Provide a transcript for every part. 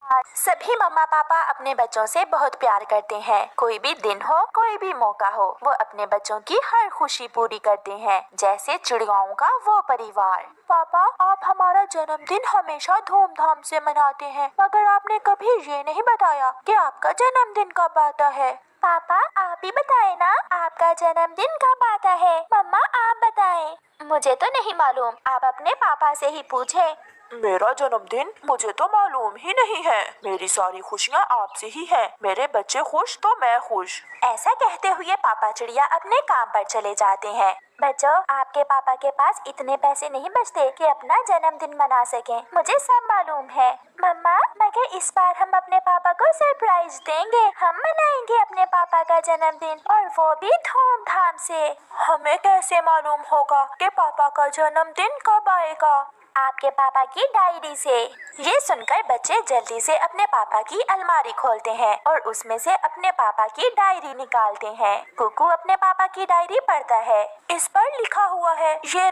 सभी मम्मा पापा अपने बच्चों से बहुत प्यार करते हैं। कोई भी दिन हो, कोई भी मौका हो, वो अपने बच्चों की हर खुशी पूरी करते हैं, जैसे चिड़ियाओं का वो परिवार। पापा, आप हमारा जन्मदिन हमेशा धूमधाम से मनाते हैं, मगर आपने कभी ये नहीं बताया कि आपका जन्मदिन कब आता है। पापा, आप ही बताएं ना, आपका जन्मदिन कब आता है। मम्मा, आप बताएं। मुझे तो नहीं मालूम, आप अपने पापा से ही पूछें। मेरा जन्मदिन मुझे तो मालूम ही नहीं है। मेरी सारी खुशियाँ आपसे ही हैं। मेरे बच्चे खुश तो मैं खुश। ऐसा कहते हुए पापा चिड़िया अपने काम पर चले जाते हैं। बच्चों, आपके पापा के पास इतने पैसे नहीं बचते कि अपना जन्मदिन मना सकें। मुझे सब मालूम है। मम्मा, मगर इस बार हम अपने पापा को सरप्राइज देंगे। हम मनाएंगे अपने पापा का जन्मदिन, और वो भी धूमधाम से। हमें कैसे मालूम होगा कि पापा का जन्मदिन कब आएगा? आपके पापा की डायरी से। ये सुनकर बच्चे जल्दी से अपने पापा की अलमारी खोलते हैं और उसमें से अपने पापा की डायरी निकालते हैं। कुकू अपने पापा की डायरी पढ़ता है। इस पर लिखा हुआ है, ये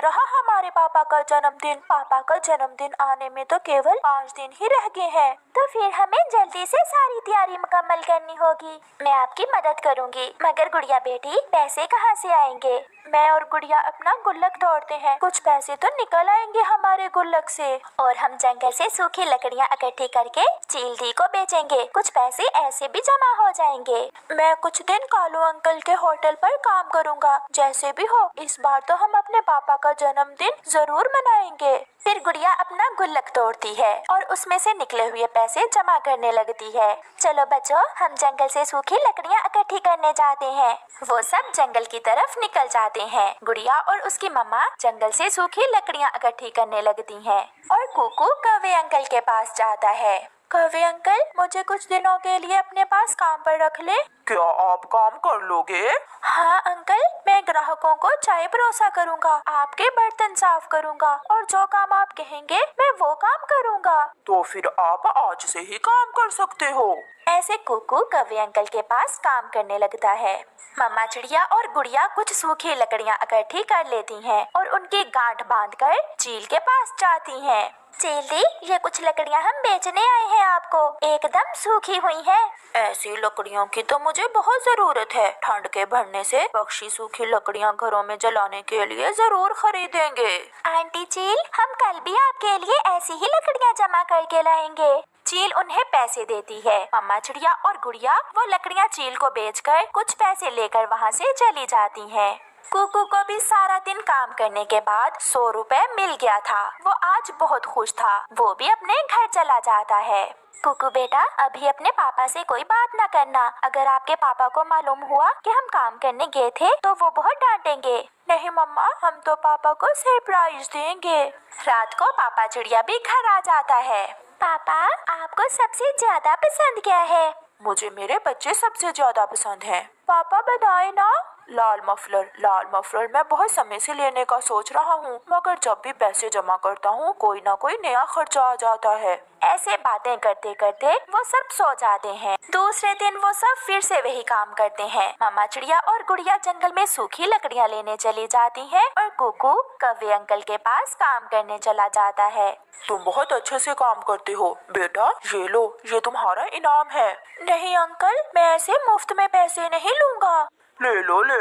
रहा हमारे पापा का जन्मदिन। पापा का जन्मदिन आने में तो केवल 5 दिन ही रह गए हैं। तो फिर हमें जल्दी से सारी तैयारी मुकम्मल करनी होगी। मैं आपकी मदद करूंगी, मगर गुड़िया बेटी, पैसे कहाँ से आएंगे? मैं और गुड़िया अपना गुल्लक तोड़ते हैं, कुछ पैसे तो निकल आएंगे हमारे गुल्लक से। और हम जंगल से सूखी लकड़ियाँ इकट्ठी करके चील को बेचेंगे, कुछ पैसे ऐसे भी जमा हो जाएंगे। मैं कुछ दिन कालू अंकल के होटल पर काम करूँगा। जैसे भी हो, इस बार तो हम अपने पापा का जन्मदिन जरूर मनाएंगे। फिर गुड़िया अपना गुल्लक तोड़ती है और उसमें से निकले हुए पैसे जमा करने लगती है। चलो बच्चों, हम जंगल से सूखी लकड़ियाँ इकट्ठी करने जाते हैं। वो सब जंगल की तरफ निकल जाते हैं। गुड़िया और उसकी मम्मा जंगल से सूखी लकड़ियाँ इकट्ठी करने लगती हैं और कुकू कौवे अंकल के पास जाता है। कौवे अंकल, मुझे कुछ दिनों के लिए अपने पास काम पर रख ले। क्या आप काम कर लोगे? हाँ अंकल, मैं ग्राहकों को चाय परोसा करूँगा, आपके बर्तन साफ करूँगा, और जो काम आप कहेंगे मैं वो काम करूँगा। तो फिर आप आज से ही काम कर सकते हो। ऐसे कुकू कौवे अंकल के पास काम करने लगता है। मम्मा चिड़िया और गुड़िया कुछ सूखी लकड़ियाँ इकट्ठी कर लेती हैं और उनकी गांठ बांधकर चील के पास जाती हैं। चील दी, ये कुछ लकड़ियाँ हम बेचने आए हैं आपको, एकदम सूखी हुई हैं। ऐसी लकड़ियों की तो मुझे बहुत जरूरत है। ठंड के बढ़ने से पक्षी सूखी लकड़ियाँ घरों में जलाने के लिए जरूर खरीदेंगे। आंटी चील, हम कल भी आपके लिए ऐसी ही लकड़ियाँ जमा करके लाएंगे। चील उन्हें पैसे देती है। मम्मा चिड़िया और गुड़िया वो लकड़ियाँ चील को बेचकर कुछ पैसे लेकर वहाँ से चली जाती हैं। कुकू को भी सारा दिन काम करने के बाद 100 रुपए मिल गया था। वो आज बहुत खुश था। वो भी अपने घर चला जाता है। कुकू बेटा, अभी अपने पापा से कोई बात ना करना। अगर आपके पापा को मालूम हुआ कि हम काम करने गए थे तो वो बहुत डांटेंगे। नहीं मम्मा, हम तो पापा को सरप्राइज देंगे। रात को पापा चिड़िया भी घर आ जाता है। पापा, आपको सबसे ज्यादा पसंद क्या है? मुझे मेरे बच्चे सबसे ज्यादा पसंद हैं। पापा बताए ना। लाल मफलर मैं बहुत समय से लेने का सोच रहा हूँ, मगर जब भी पैसे जमा करता हूँ कोई ना कोई नया खर्चा आ जाता है। ऐसे बातें करते करते वो सब सो जाते हैं। दूसरे दिन वो सब फिर से वही काम करते हैं। मम्मा चिड़िया और गुड़िया जंगल में सूखी लकड़ियाँ लेने चली जाती हैं और कुकू कौवे अंकल के पास काम करने चला जाता है। तुम बहुत अच्छे से काम करते हो बेटा, ये लो, ये तुम्हारा इनाम है। नहीं अंकल, मैं ऐसे मुफ्त में पैसे नहीं लूँगा। ले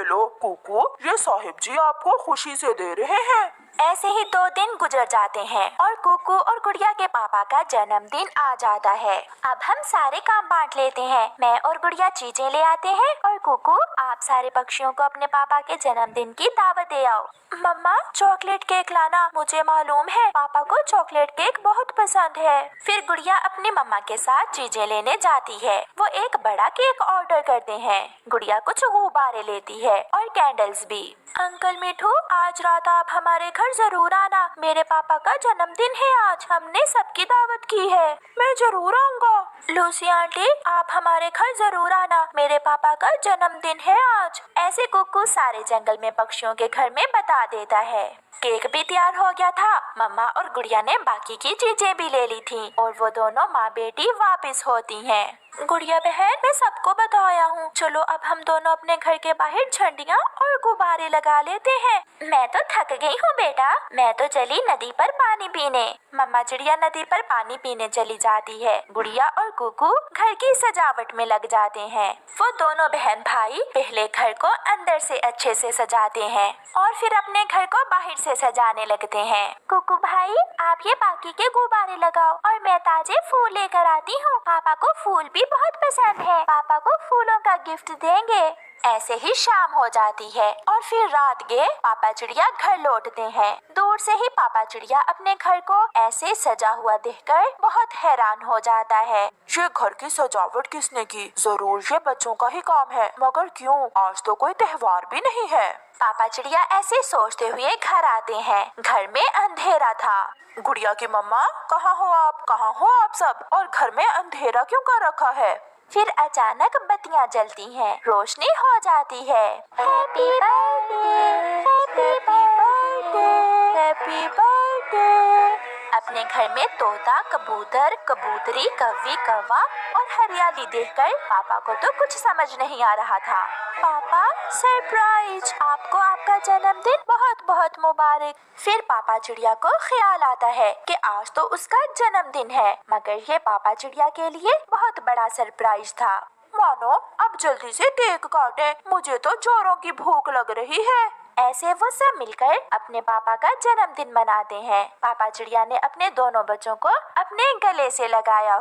लो कुकू, ये साहिब जी आपको खुशी से दे रहे हैं। ऐसे ही 2 दिन गुजर जाते हैं और कुकू और गुड़िया के पापा का जन्मदिन आ जाता है। अब हम सारे काम बांट लेते हैं। मैं और गुड़िया चीजें ले आते हैं और कुकू, आप सारे पक्षियों को अपने पापा के जन्मदिन की दावत दे आओ। मम्मा, चॉकलेट केक लाना। मुझे मालूम है पापा को चॉकलेट केक बहुत पसंद है। फिर गुड़िया अपनी मम्मा के साथ चीजें लेने जाती है। वो एक बड़ा केक ऑर्डर करते हैं। गुड़िया कुछ गुब्बारे लेती है और कैंडल्स भी। अंकल मिठू, आज रात आप हमारे घर जरूर आना। मेरे पापा का जन्मदिन है आज, हमने सबकी दावत की है। मैं जरूर आऊँगा। लूसी आंटी, आप हमारे घर जरूर आना, मेरे पापा का जन्मदिन है आज। ऐसे कुकू सारे जंगल में पक्षियों के घर में बता देता है। केक भी तैयार हो गया था। मम्मा और गुड़िया ने बाकी की चीजें भी ले ली थी और वो दोनों माँ बेटी वापस होती हैं। गुड़िया बहन, मैं सबको बताया हूँ, चलो अब हम दोनों अपने घर के बाहर झंडियाँ और गुब्बारे लगा लेते हैं। मैं तो थक गई हूँ बेटा, मैं तो चली नदी पर पानी पीने। मम्मा चिड़िया नदी पर पानी पीने चली जाती है। गुड़िया और कुकू घर की सजावट में लग जाते हैं। वो दोनों बहन भाई पहले घर को अंदर से अच्छे से सजाते हैं और फिर अपने घर को बाहर से सजाने लगते हैं। कुकू भाई, आप ये बाकी के गुब्बारे लगाओ और मैं ताजे फूल लेकर आती हूँ। पापा को फूल भी बहुत पसंद है, पापा को फूलों का गिफ्ट देंगे। ऐसे ही शाम हो जाती है और फिर रात के पापा चिड़िया घर लौटते हैं। दूर से ही पापा चिड़िया अपने घर को ऐसे सजा हुआ देखकर बहुत हैरान हो जाता है। ये घर की सजावट किसने की? जरूर ये बच्चों का ही काम है, मगर क्यों? आज तो कोई त्योहार भी नहीं है। पापा चिड़िया ऐसे सोचते हुए घर आते हैं। घर में अंधेरा था। गुड़िया की मम्मा, कहाँ हो आप? कहाँ हो आप सब? और घर में अंधेरा क्यों कर रखा है? फिर अचानक बत्तियां जलती हैं, रोशनी हो जाती है। Happy birthday, happy birthday, happy birthday. अपने घर में तोता, कबूतर, कबूतरी, कौवी, कौवा और हरियाली देखकर पापा को तो कुछ समझ नहीं आ रहा था। पापा, सरप्राइज! आपको आपका जन्मदिन बहुत बहुत मुबारक। फिर पापा चिड़िया को ख्याल आता है कि आज तो उसका जन्मदिन है, मगर ये पापा चिड़िया के लिए बहुत बड़ा सरप्राइज था। मानो अब जल्दी से केक काटे, मुझे तो जोरों की भूख लग रही है। ऐसे वो सब मिलकर अपने पापा का जन्मदिन मनाते हैं। पापा चिड़िया ने अपने दोनों बच्चों को अपने गले से लगाया